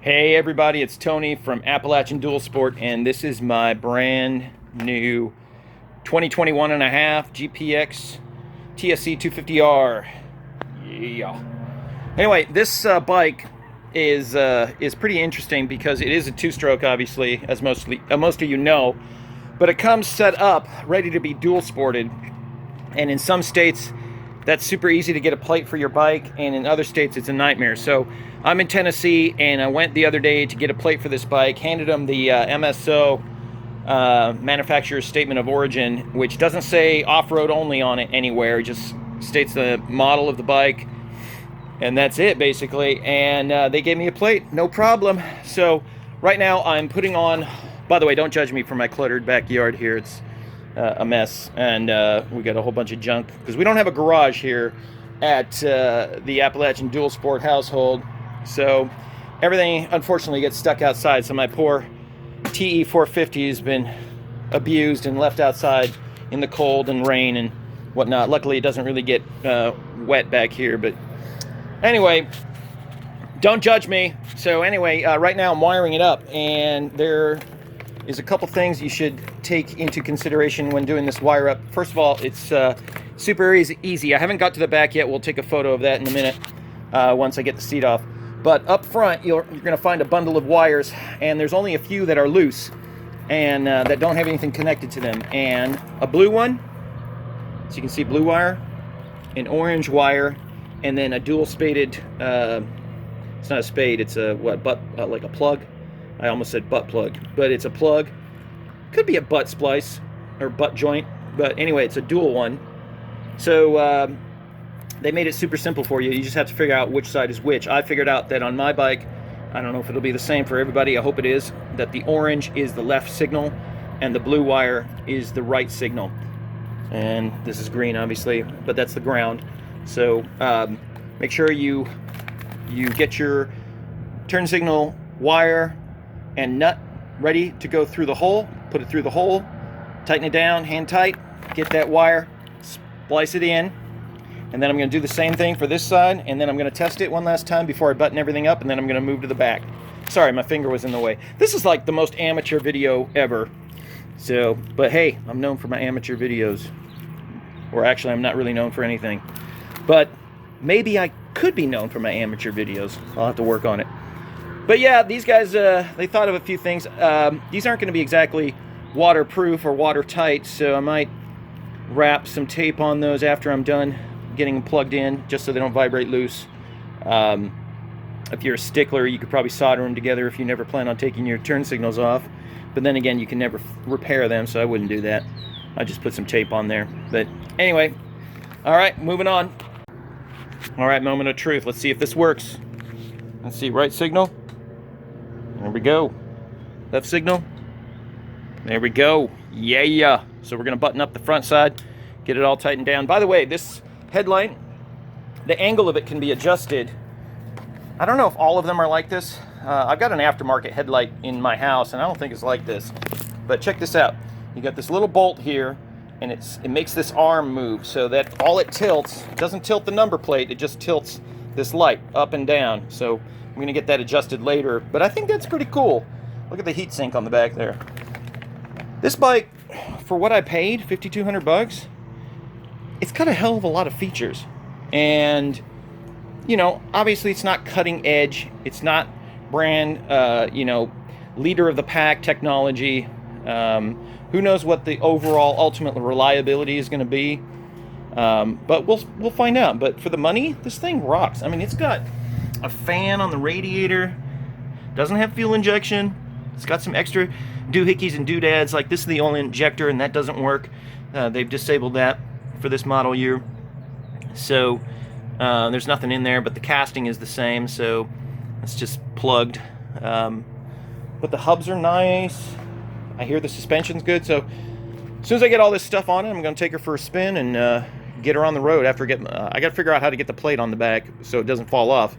Hey everybody, it's Tony from Appalachian Dual Sport, and this is my brand new 2021 and a half GPX TSE250R. Yeah. Anyway, this bike is pretty interesting because it is a two-stroke, obviously, as most of you know, but it comes set up ready to be dual sported, and in some states that's super easy to get a plate for your bike, and in other states it's a nightmare. So I'm in Tennessee, and I went the other day to get a plate for this bike, handed them the MSO manufacturer's statement of origin, which doesn't say off-road only on it anywhere. It just states the model of the bike, and that's it basically. And they gave me a plate, no problem. So right now I'm putting on, by the way, don't judge me for my cluttered backyard here. It's a mess, and we got a whole bunch of junk because we don't have a garage here at the Appalachian Dual Sport household, so everything unfortunately gets stuck outside. So my poor TE450 has been abused and left outside in the cold and rain and whatnot. Luckily it doesn't really get wet back here, but anyway, don't judge me. So anyway, right now I'm wiring it up, and there is a couple things you should take into consideration when doing this wire up. First of all, it's super easy. I haven't got to the back yet. We'll take a photo of that in a minute once I get the seat off. But up front, you're going to find a bundle of wires, and there's only a few that are loose and that don't have anything connected to them. And a blue one, so you can see blue wire, an orange wire, and then a dual spaded, it's not a spade, it's a like a plug. I almost said butt plug, but it's a plug. Could be a butt splice or butt joint, but anyway, it's a dual one. So they made it super simple for you. You just have to figure out which side is which. I figured out that on my bike, I don't know if it'll be the same for everybody, I hope it is, that the orange is the left signal and the blue wire is the right signal. And this is green, obviously, but that's the ground. So make sure you get your turn signal wire and nut ready to go through the hole. Put it through the hole, tighten it down, hand tight, get that wire, splice it in, and then I'm going to do the same thing for this side, and then I'm going to test it one last time before I button everything up, and then I'm going to move to the back. Sorry, my finger was in the way. This is like the most amateur video ever. So, but hey, I'm known for my amateur videos. Or actually, I'm not really known for anything. But maybe I could be known for my amateur videos. I'll have to work on it. But yeah, these guys, they thought of a few things. These aren't going to be exactly waterproof or watertight, so I might wrap some tape on those after I'm done getting them plugged in, just so they don't vibrate loose. If you're a stickler, you could probably solder them together if you never plan on taking your turn signals off. But then again, you can never repair them, so I wouldn't do that. I just put some tape on there. But anyway, all right, moving on. All right, moment of truth. Let's see if this works. Let's see, right signal. There we go. Left signal. There we go. Yeah. So we're going to button up the front side, get it all tightened down. By the way, this headlight, the angle of it can be adjusted. I don't know if all of them are like this. I've got an aftermarket headlight in my house, and I don't think it's like this. But check this out. You got this little bolt here, and it makes this arm move so that all it tilts, it doesn't tilt the number plate, it just tilts this light up and down. So I'm going to get that adjusted later, but I think that's pretty cool. Look at the heat sink on the back there. This bike, for what I paid, $5,200, it's got a hell of a lot of features. And, you know, obviously it's not cutting edge. It's not brand, leader of the pack technology. Who knows what the overall ultimate reliability is going to be. But we'll find out. But for the money, this thing rocks. I mean, it's got a fan on the radiator, doesn't have fuel injection, it's got some extra doohickeys and doodads, like this is the only injector and that doesn't work. They've disabled that for this model year, so there's nothing in there, but the casting is the same, so it's just plugged. But the hubs are nice. I hear the suspension's good, so as soon as I get all this stuff on it, I'm going to take her for a spin and get her on the road. After getting, I got to figure out how to get the plate on the back so it doesn't fall off.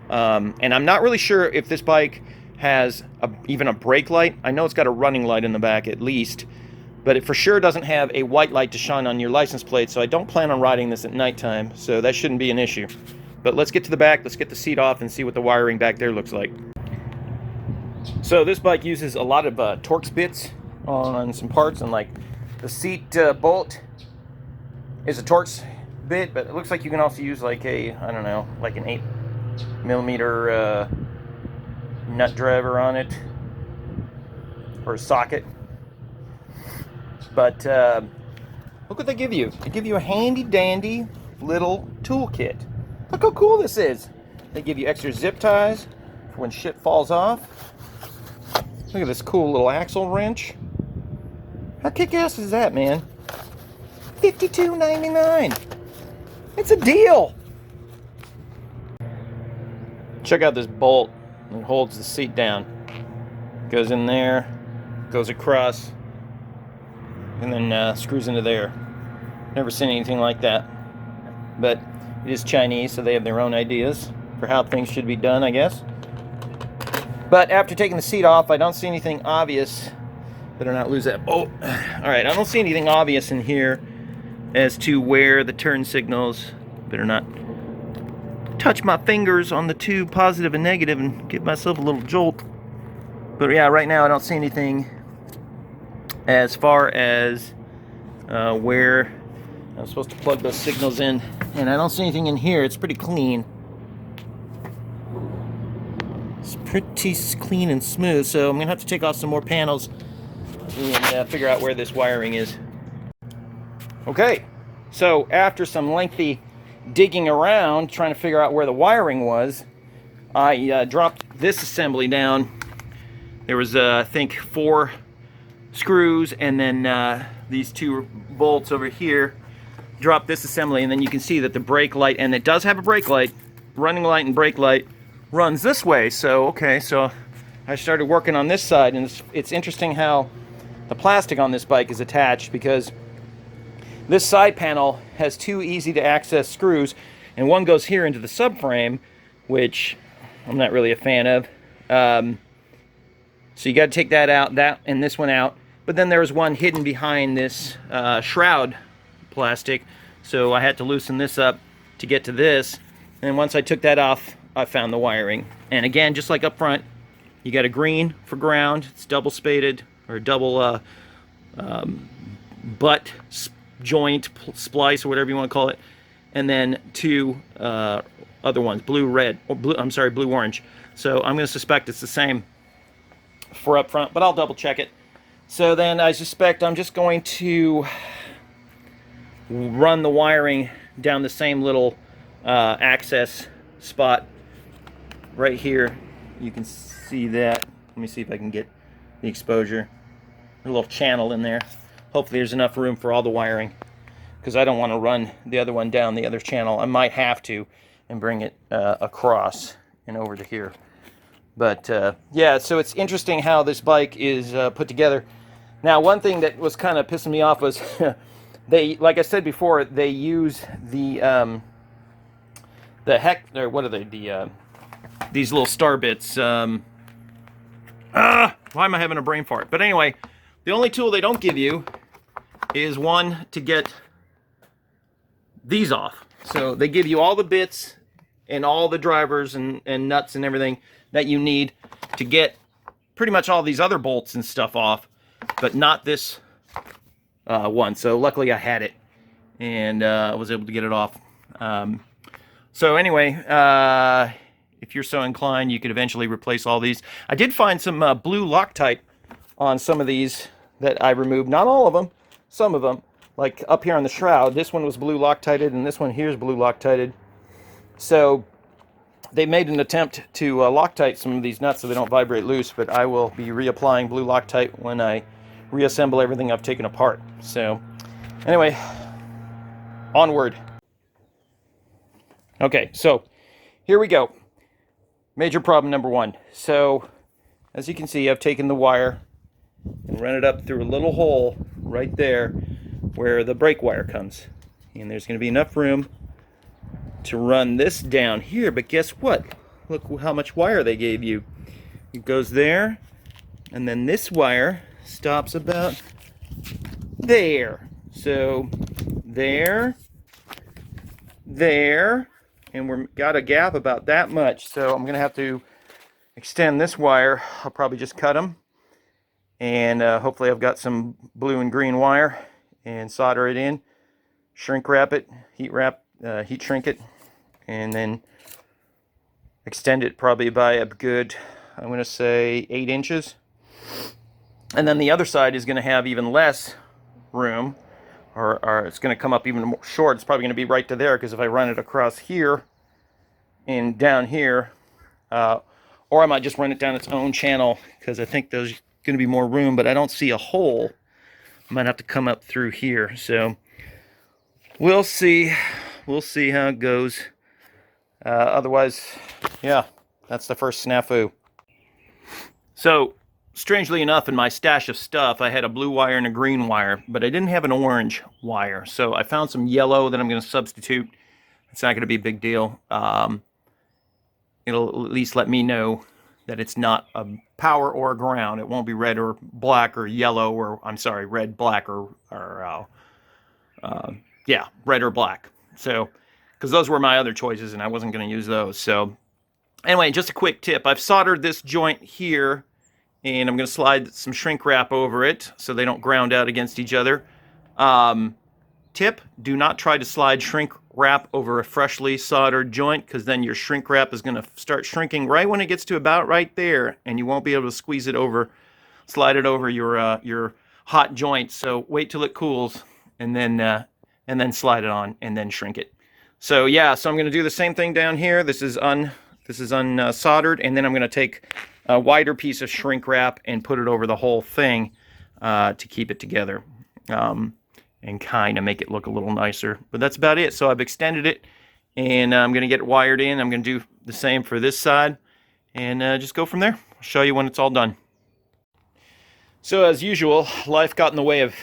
And I'm not really sure if this bike has even a brake light. I know it's got a running light in the back at least, but it for sure doesn't have a white light to shine on your license plate, so I don't plan on riding this at nighttime, so that shouldn't be an issue. But let's get to the back, let's get the seat off and see what the wiring back there looks like. So this bike uses a lot of Torx bits on some parts, and like the seat bolt is a Torx bit, but it looks like you can also use like a, I don't know, like an 8mm nut driver on it, or a socket. But look what they give you. They give you a handy dandy little toolkit. Look how cool this is. They give you extra zip ties for when shit falls off. Look at this cool little axle wrench. How kick-ass is that, man? $52.99. It's a deal. Check out this bolt. It holds the seat down. Goes in there, goes across, and then screws into there. Never seen anything like that. But it is Chinese, so they have their own ideas for how things should be done, I guess. But after taking the seat off, I don't see anything obvious. Better not lose that bolt. Alright, I don't see anything obvious in here as to where the turn signals. Better not touch my fingers on the two positive and negative and give myself a little jolt. But yeah, right now I don't see anything as far as where I'm supposed to plug those signals in. And I don't see anything in here. It's pretty clean. It's pretty clean and smooth, so I'm going to have to take off some more panels and figure out where this wiring is. Okay, so after some lengthy digging around trying to figure out where the wiring was, I dropped this assembly down. There was, I think, 4 screws and then these 2 bolts over here. Drop this assembly, and then you can see that the brake light, and it does have a brake light, running light and brake light, runs this way. So okay, so I started working on this side, and it's interesting how the plastic on this bike is attached, because this side panel has 2 easy to access screws, and one goes here into the subframe, which I'm not really a fan of. So you got to take that out, that and this one out. But then there was one hidden behind this shroud plastic, so I had to loosen this up to get to this. And once I took that off, I found the wiring. And again, just like up front, you got a green for ground. It's double spaded, or double butt joint splice, or whatever you want to call it. And then 2 other ones, blue red, or blue, I'm sorry, blue orange. So I'm going to suspect it's the same for up front, but I'll double check it. So then I suspect I'm just going to run the wiring down the same little access spot right here. You can see that. Let me see if I can get the exposure. A little channel in there. Hopefully there's enough room for all the wiring, because I don't want to run the other one down the other channel. I might have to and bring it across and over to here. But yeah, so it's interesting how this bike is put together. Now, one thing that was kind of pissing me off was they, like I said before, they use the heck, or what are they? These little star bits. Why am I having a brain fart? But anyway, the only tool they don't give you is one to get these off. So they give you all the bits and all the drivers and nuts and everything that you need to get pretty much all these other bolts and stuff off, but not this one. So luckily I had it, and I was able to get it off. So anyway, if you're so inclined, you could eventually replace all these. I did find some blue Loctite on some of these that I removed. Not all of them, some of them. Like up here on the shroud, this one was blue Loctited, and this one here is blue Loctited. So they made an attempt to Loctite some of these nuts so they don't vibrate loose, but I will be reapplying blue Loctite when I reassemble everything I've taken apart. So anyway, onward. Okay, so here we go. Major problem number 1. So as you can see, I've taken the wire and run it up through a little hole right there where the brake wire comes. And there's going to be enough room to run this down here, but guess what? Look how much wire they gave you. It goes there, and then this wire stops about there. So there, and we've got a gap about that much. So I'm gonna have to extend this wire, I'll probably just cut them, and hopefully I've got some blue and green wire, and solder it in, shrink wrap it, heat shrink it, and then extend it probably by a good, I'm going to say 8 inches. And then the other side is going to have even less room, or it's going to come up even more short. It's probably going to be right to there, because if I run it across here and down here, or I might just run it down its own channel, because I think there's going to be more room, but I don't see a hole. I might have to come up through here. So we'll see. We'll see how it goes. Otherwise, yeah, that's the first snafu. So, strangely enough, in my stash of stuff, I had a blue wire and a green wire, but I didn't have an orange wire. So I found some yellow that I'm going to substitute. It's not going to be a big deal. It'll at least let me know that it's not a power or a ground. It won't be red or black or yellow, or I'm sorry, red, black, or yeah, red or black. So, because those were my other choices and I wasn't going to use those. So anyway, just a quick tip. I've soldered this joint here, and I'm going to slide some shrink wrap over it so they don't ground out against each other. Tip, do not try to slide shrink wrap over a freshly soldered joint, because then your shrink wrap is going to start shrinking right when it gets to about right there, and you won't be able to squeeze it over, slide it over your hot joint. So wait till it cools, and then slide it on, and then shrink it. So yeah, so I'm going to do the same thing down here. This is unsoldered, and then I'm going to take a wider piece of shrink wrap and put it over the whole thing to keep it together, and kind of make it look a little nicer. But that's about it. So I've extended it, and I'm going to get it wired in. I'm going to do the same for this side, and just go from there. I'll show you when it's all done. So as usual, life got in the way of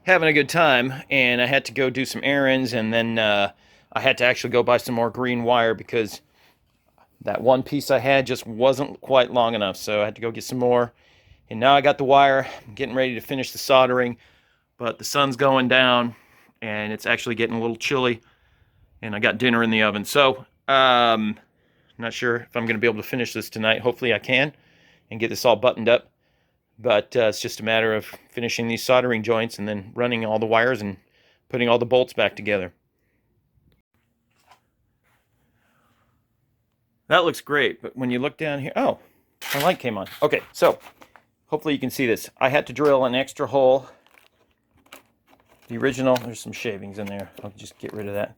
having a good time, and I had to go do some errands, and then I had to actually go buy some more green wire, because that one piece I had just wasn't quite long enough. So I had to go get some more, and now I got the wire. I'm getting ready to finish the soldering, but the sun's going down, and it's actually getting a little chilly, and I got dinner in the oven. So not sure if I'm going to be able to finish this tonight. Hopefully I can, and get this all buttoned up. But it's just a matter of finishing these soldering joints, and then running all the wires and putting all the bolts back together. That looks great, but when you look down here, oh, my light came on. Okay, so hopefully you can see this. I had to drill an extra hole. The original, there's some shavings in there. I'll just get rid of that.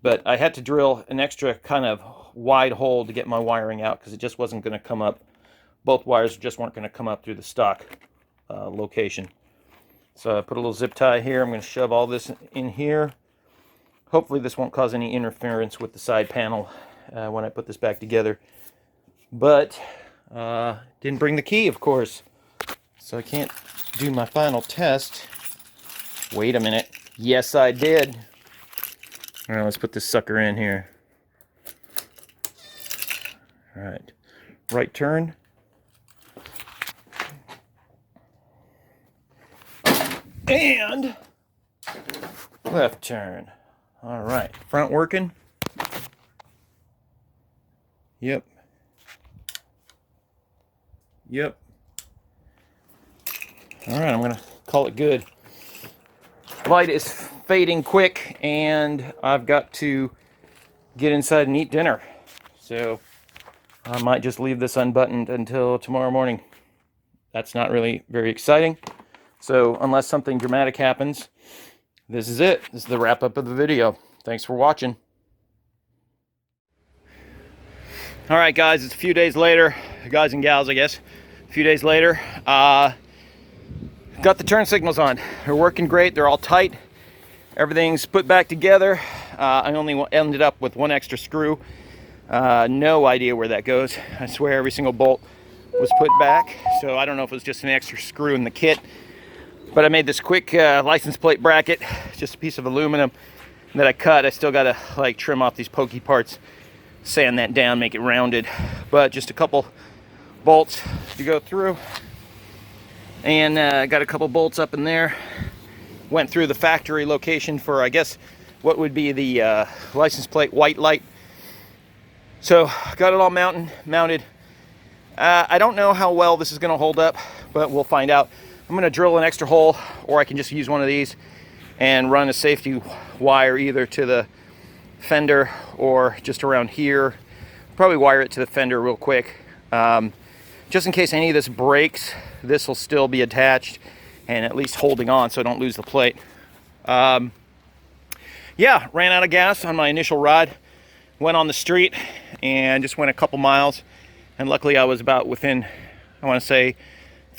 But I had to drill an extra kind of wide hole to get my wiring out, because it just wasn't going to come up. Both wires just weren't going to come up through the stock location. So I put a little zip tie here. I'm going to shove all this in here. Hopefully this won't cause any interference with the side panel when I put this back together. But didn't bring the key, of course. So I can't do my final test. Wait a minute. Yes, I did. All right, let's put this sucker in here. All right. Right turn. And left turn. All right, front working. Yep. Yep. All right, I'm gonna call it good. Light is fading quick, and I've got to get inside and eat dinner. So I might just leave this unbuttoned until tomorrow morning. That's not really very exciting. So unless something dramatic happens, this is it. This is the wrap up of the video. Thanks for watching. All right, guys, it's a few days later. Guys and gals, I guess. A few days later. Got the turn signals on. They're working great. They're all tight. Everything's put back together. I only ended up with one extra screw. No idea where that goes. I swear every single bolt was put back. So I don't know if it was just an extra screw in the kit. But I made this quick license plate bracket. Just a piece of aluminum that I cut. I still got to like trim off these pokey parts, sand that down, make it rounded. But just a couple bolts to go through. And got a couple bolts up in there. Went through the factory location for, I guess, what would be the license plate white light. So got it all mounted. I don't know how well this is going to hold up, but we'll find out. I'm going to drill an extra hole, or I can just use one of these and run a safety wire either to the fender or just around here. Probably wire it to the fender real quick. Just in case any of this breaks, this will still be attached and at least holding on so I don't lose the plate. Yeah, ran out of gas on my initial ride. Went on the street and just went a couple miles. And luckily I was about within, I want to say,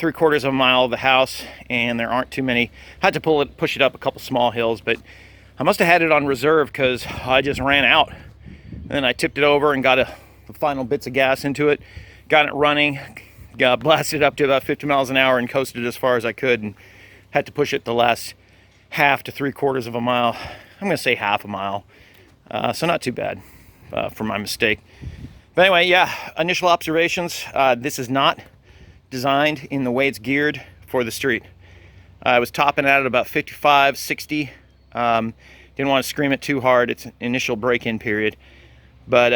3/4 of a mile of the house, and there aren't too many. Had to push it up a couple small hills, but I must have had it on reserve because I just ran out. And then I tipped it over and got the final bits of gas into it, got it running, got blasted up to about 50 miles an hour and coasted as far as I could, and had to push it the last 1/2 to 3/4 of a mile. I'm gonna say 1/2 a mile, so not too bad for my mistake. But anyway, yeah, initial observations. This is not designed in the way it's geared for the street. I was topping out at about 55, 60. Didn't want to scream it too hard. It's an initial break-in period. But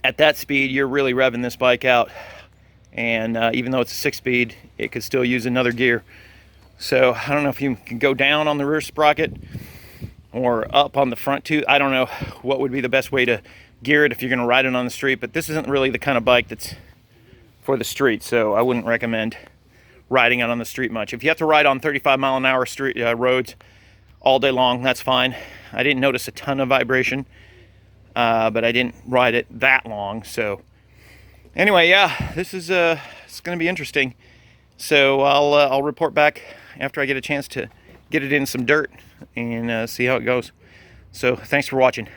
at that speed, you're really revving this bike out. And even though it's a 6-speed, it could still use another gear. So I don't know if you can go down on the rear sprocket or up on the front tooth. I don't know what would be the best way to gear it if you're going to ride it on the street. But this isn't really the kind of bike that's for the street, so I wouldn't recommend riding it on the street much. If you have to ride on 35-mile-an-hour street roads all day long, that's fine. I didn't notice a ton of vibration, but I didn't ride it that long. So anyway, yeah, this is it's going to be interesting. So I'll report back after I get a chance to get it in some dirt and see how it goes. So thanks for watching.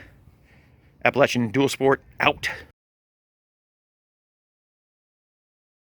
Appalachian Dual Sport out.